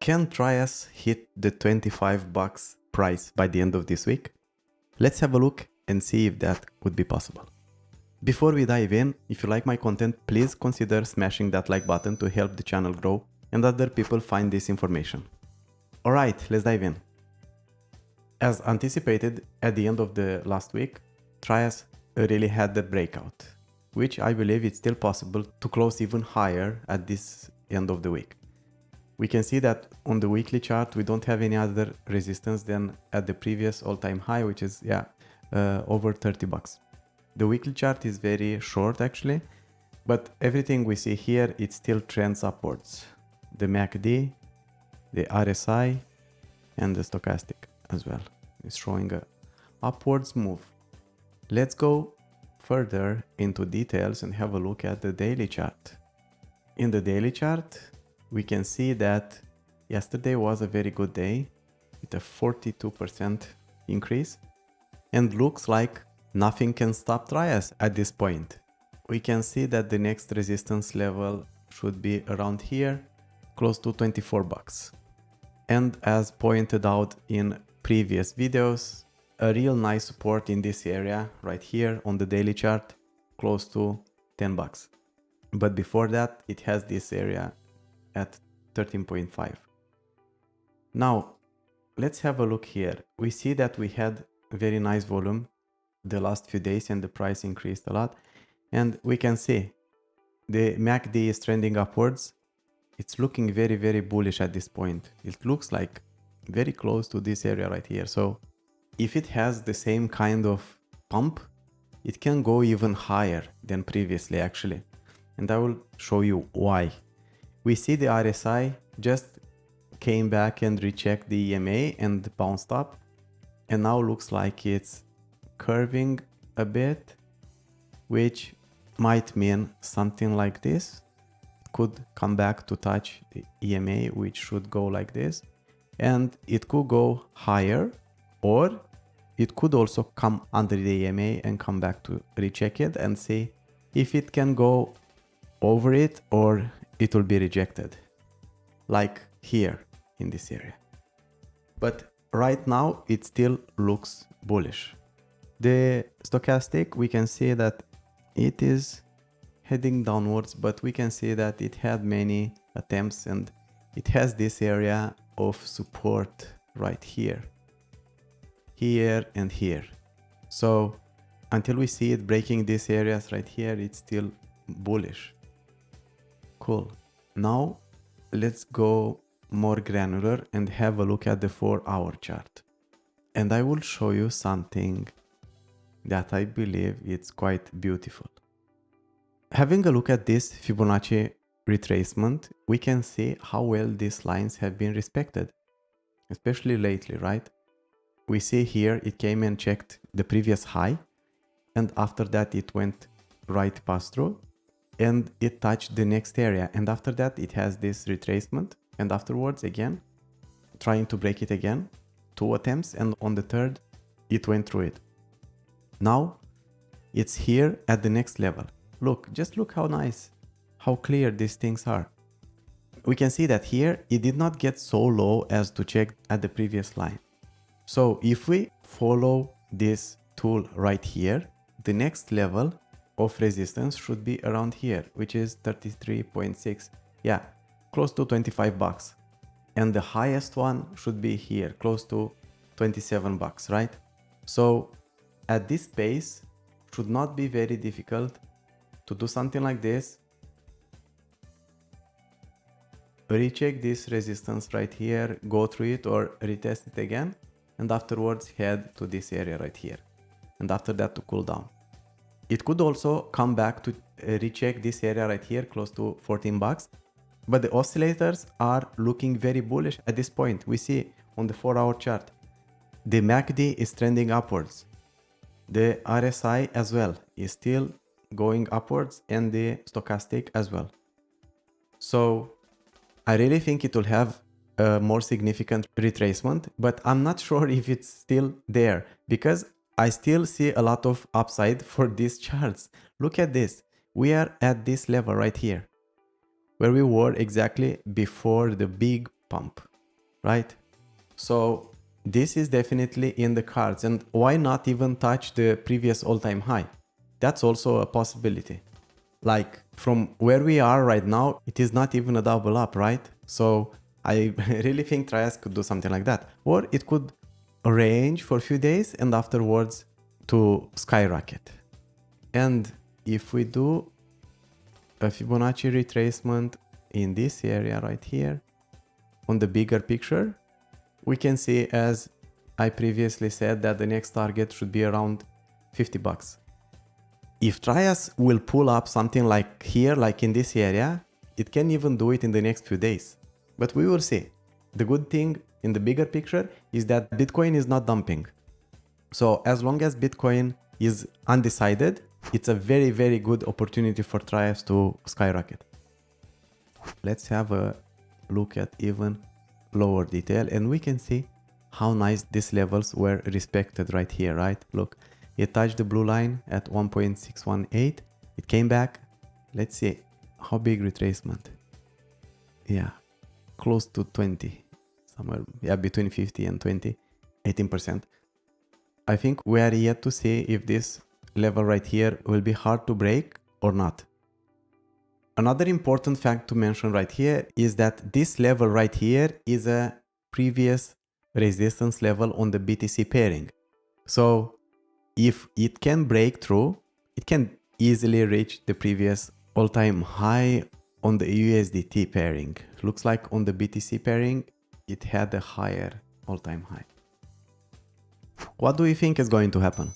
Can Trias hit the 25 bucks price by the end of this week? Let's have a look and see if that would be possible. Before we dive in, if you like my content, please consider smashing that like button to help the channel grow and other people find this information. Alright, let's dive in. As anticipated at the end of the last week, Trias really had the breakout, which I believe it's still possible to close even higher at this end of the week. We can see that on the weekly chart, we don't have any other resistance than at the previous all-time high, which is, over 30 bucks. The weekly chart is very short actually, but everything we see here, it still trends upwards. The MACD, the RSI, and the stochastic as well is showing a upwards move. Let's go further into details and have a look at the daily chart. In the daily chart, we can see that yesterday was a very good day with a 42% increase, and looks like nothing can stop Trias at this point. We can see that the next resistance level should be around here, close to 24 bucks. And as pointed out in previous videos, a real nice support in this area right here on the daily chart, close to 10 bucks. But before that, it has this area at 13.5. Now, let's have a look here. We see that we had very nice volume the last few days and the price increased a lot. And we can see the MACD is trending upwards. It's looking very, very bullish at this point. It looks like very close to this area right here. So if it has the same kind of pump, it can go even higher than previously actually. And I will show you why. We see the RSI just came back and rechecked the EMA and bounced up. And now looks like it's curving a bit, which might mean something like this. It could come back to touch the EMA, which should go like this. And it could go higher, or it could also come under the EMA and come back to recheck it and see if it can go over it or it will be rejected, like here in this area. But right now it still looks bullish. The stochastic, we can see that it is heading downwards, but we can see that it had many attempts and it has this area of support right here, here and here. So until we see it breaking these areas right here, it's still bullish. Cool. Now let's go more granular and have a look at the 4-hour chart. And I will show you something that I believe it's quite beautiful. Having a look at this Fibonacci retracement, we can see how well these lines have been respected, especially lately, right? We see here it came and checked the previous high, and after that it went right past through and it touched the next area, and after that it has this retracement, and afterwards again trying to break it again, 2 attempts, and on the third it went through it. Now it's here at the next level. Look, just look how nice, how clear these things are. We can see that here it did not get so low as to check at the previous line. So if we follow this tool right here, the next level of resistance should be around here, which is 33.6. Yeah, close to 25 bucks. And the highest one should be here, close to 27 bucks, right? So at this pace, should not be very difficult to do something like this. Recheck this resistance right here, go through it or retest it again, and afterwards head to this area right here. And after that to cool down. It could also come back to recheck this area right here, close to 14 bucks. But the oscillators are looking very bullish at this point. We see on the 4-hour chart, the MACD is trending upwards. The RSI as well is still going upwards, and the stochastic as well. So I really think it will have a more significant retracement, but I'm not sure if it's still there because I still see a lot of upside for these charts. Look at this. We are at this level right here, where we were exactly before the big pump. right? So this is definitely in the cards, and why not even touch the previous all-time high? That's also a possibility. Like from where we are right now, it is not even a double up, right? So I really think Trias could do something like that. Or it could range for a few days and afterwards to skyrocket. And if we do a Fibonacci retracement in this area right here, on the bigger picture, we can see, as I previously said, that the next target should be around 50 bucks. If Trias will pull up something like here, like in this area, it can even do it in the next few days. But we will see. The good thing in the bigger picture is that Bitcoin is not dumping. So as long as Bitcoin is undecided, it's a very, very good opportunity for Trias to skyrocket. Let's have a look at even lower detail, and we can see how nice these levels were respected right here, right? Look, it touched the blue line at 1.618. It came back. Let's see how big retracement. Yeah, close to 20, somewhere, yeah, between 50 and 20, 18%. I think we are yet to see if this level right here will be hard to break or not. Another important fact to mention right here is that this level right here is a previous resistance level on the BTC pairing. So if it can break through, it can easily reach the previous all-time high on the USDT pairing. Looks like on the BTC pairing, it had a higher all-time high. What do you think is going to happen?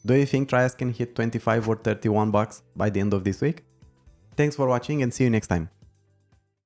Do you think Trias can hit 25 or 31 bucks by the end of this week? Thanks for watching and see you next time.